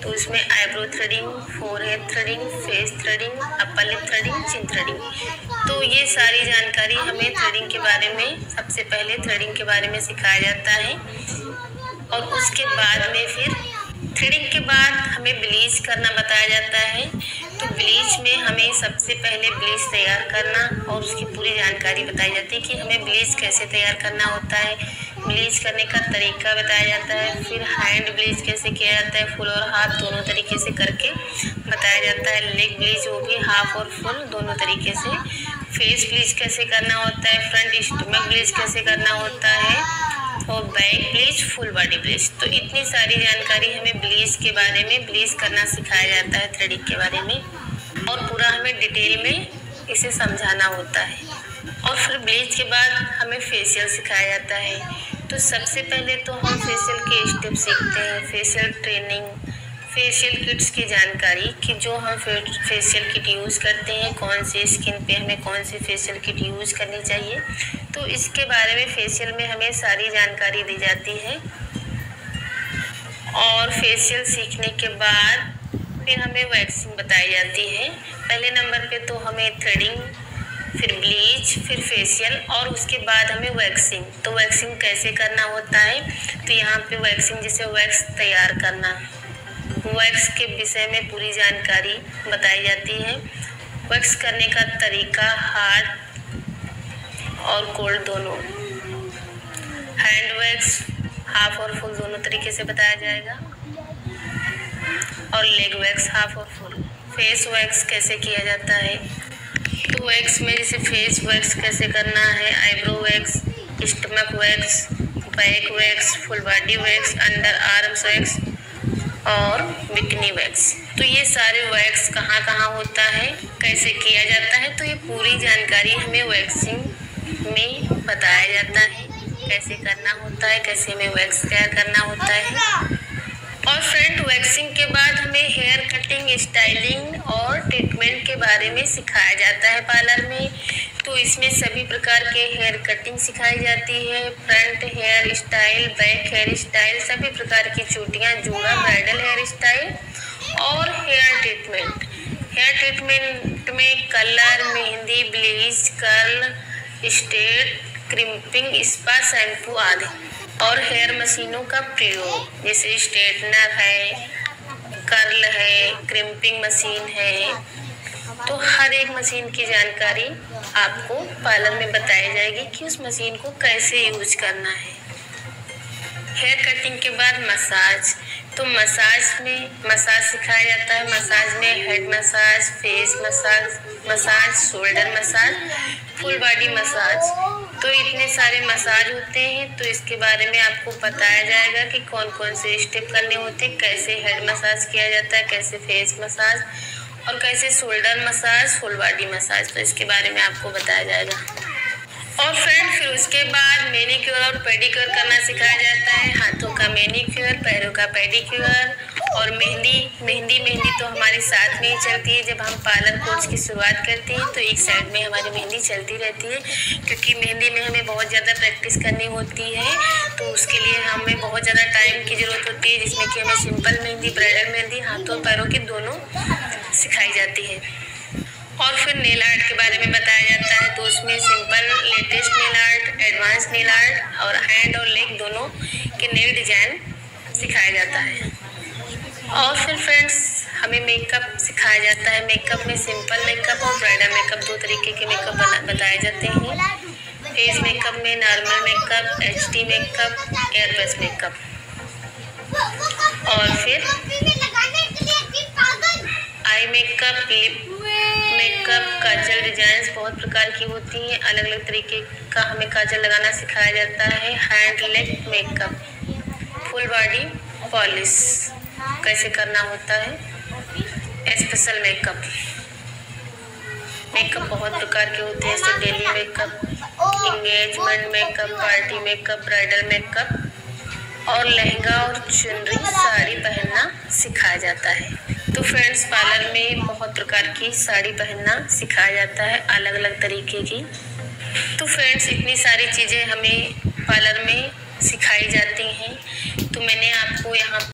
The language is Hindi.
तो उसमें eyebrow threading, forehead threading, face threading, upper lip threading, chin threading. तो ये सारी जानकारी हमें थ्रेडिंग के बारे में सबसे पहले थ्रेडिंग के बारे में सिखाया जाता है। और उसके बाद में फिर थ्रेडिंग के बाद हमें ब्लीच करना बताया जाता है। तो ब्लीच में हमें सबसे पहले ब्लीच तैयार करना और उसकी पूरी जानकारी बताई जाती है कि हमें ब्लीच कैसे तैयार करना होता है, ब्लीच करने का तरीका बताया जाता है। फिर हैंड ब्लीच कैसे किया जाता है, फुल और हाफ दोनों तरीके से करके बताया जाता है। लेग ब्लीच वो भी हाफ और फुल दोनों तरीके से। फेस ब्लीच कैसे करना होता है, फ्रंट स्टमक ब्लीच कैसे करना होता है, और back bleach, full body bleach. तो इतनी सारी जानकारी हमें ब्लीच के बारे में, ब्लीच करना सिखाया जाता है थ्रेडिंग के बारे में, और पूरा हमें डिटेल में इसे समझाना होता है। और फिर ब्लीच के बाद हमें फेशियल सिखाया जाता है। तो सबसे पहले तो हम फेशियल के स्टेप सीखते हैं, फेशियल ट्रेनिंग, फेशियल किट्स की जानकारी कि जो हम फेशियल किट यूज़ करते हैं, कौन सी स्किन पे हमें कौन सी फेशियल किट यूज़ करनी चाहिए। तो इसके बारे में फेशियल में हमें सारी जानकारी दी जाती है। और फेशियल सीखने के बाद फिर हमें वैक्सिंग बताई जाती है। पहले नंबर पे तो हमें थ्रेडिंग, फिर ब्लीच, फिर फेशियल, और उसके बाद हमें वैक्सिंग। तो वैक्सिंग कैसे करना होता है, तो यहाँ पे वैक्सिंग जैसे वैक्स तैयार करना, वैक्स के विषय में पूरी जानकारी बताई जाती है। वैक्स करने का तरीका हार्ड और कोल्ड दोनों, हैंड वैक्स हाफ और फुल दोनों तरीके से बताया जाएगा, और लेग वैक्स हाफ और फुल। फेस वैक्स कैसे किया जाता है, तो वैक्स में जैसे फेस वैक्स कैसे करना है, eyebrow wax, stomach wax, back wax, full body wax, under arms wax और बिकनी वैक्स। तो ये सारे वैक्स कहाँ कहाँ होता है, कैसे किया जाता है, तो ये पूरी जानकारी हमें वैक्सिंग में बताया जाता है, कैसे करना होता है, कैसे हमें वैक्स तैयार करना होता है। और फ्रंट वैक्सिंग के बाद हमें हेयर कटिंग, स्टाइलिंग और ट्रीटमेंट के बारे में सिखाया जाता है पार्लर में। तो इसमें सभी प्रकार के हेयर कटिंग सिखाई जाती है, front hair style, back hair style, सभी प्रकार की चूड़ियाँ, जूड़ा, ब्राइडल हेयर स्टाइल और हेयर ट्रीटमेंट। हेयर ट्रीटमेंट में colour, mehndi, bleach, curl, straight, crimping, spa, shampoo आदि। और हेयर मशीनों का प्रयोग जैसे स्ट्रेटनर है, कर्ल है, क्रिम्पिंग मशीन है। तो हर एक मशीन की जानकारी आपको पार्लर में बताई जाएगी कि उस मशीन को कैसे यूज करना है। हेयर कटिंग के बाद मसाज, तो मसाज सिखाया जाता है। मसाज में head massage, face massage, shoulder massage, full body massage. तो इतने सारे मसाज होते हैं, तो इसके बारे में आपको बताया जाएगा कि कौन कौन से स्टेप करने होते हैं, कैसे हेड मसाज किया जाता है, कैसे फेस मसाज और कैसे shoulder massage, full body massage. तो इसके बारे में आपको बताया जाएगा। और फ्रेंड फिर उसके बाद मैनीक्योर और पेडिक्योर करना सिखाया जाता है। हाथों का मैनीक्योर, पैरों का पेडिक्योर और मेहंदी तो हमारे साथ में ही चलती है। जब हम पार्लर कोर्स की शुरुआत करते हैं तो एक साइड में हमारी मेहंदी चलती रहती है, क्योंकि मेहंदी में हमें बहुत ज़्यादा प्रैक्टिस करनी होती है। तो उसके लिए हमें बहुत ज़्यादा टाइम की ज़रूरत होती है, जिसमें कि हमें सिंपल मेहंदी, ब्राइडल मेहंदी, हाथों पैरों की दोनों सिखाई जाती है। और फिर नेल आर्ट के बारे में बताया जाता है। तो उसमें simple, latest nail art, advance nail art और हैंड और लेग दोनों के नेल डिजाइन सिखाया जाता है। और फिर फ्रेंड्स हमें मेकअप सिखाया जाता है। मेकअप में सिंपल मेकअप और ब्राइडल मेकअप दो तरीके के मेकअप बताए जाते हैं। फेस मेकअप में normal makeup, HD makeup, air brush makeup. और फिर आई मेकअप, लिप मेकअप, काजल डिजाइन्स बहुत प्रकार की होती हैं। अलग अलग तरीके का हमें काजल लगाना सिखाया जाता है। Hand leg makeup, full body polish कैसे करना होता है। स्पेशल मेकअप बहुत प्रकार के होते हैं, जैसे daily makeup, engagement makeup, party makeup, bridal makeup और लहंगा और चुनरी, साड़ी पहनना सिखाया जाता है। तो फ्रेंड्स पार्लर में बहुत प्रकार की साड़ी पहनना सिखाया जाता है, अलग अलग तरीके की। तो फ्रेंड्स इतनी सारी चीज़ें हमें पार्लर में सिखाई जाती हैं। तो मैंने आपको यहाँ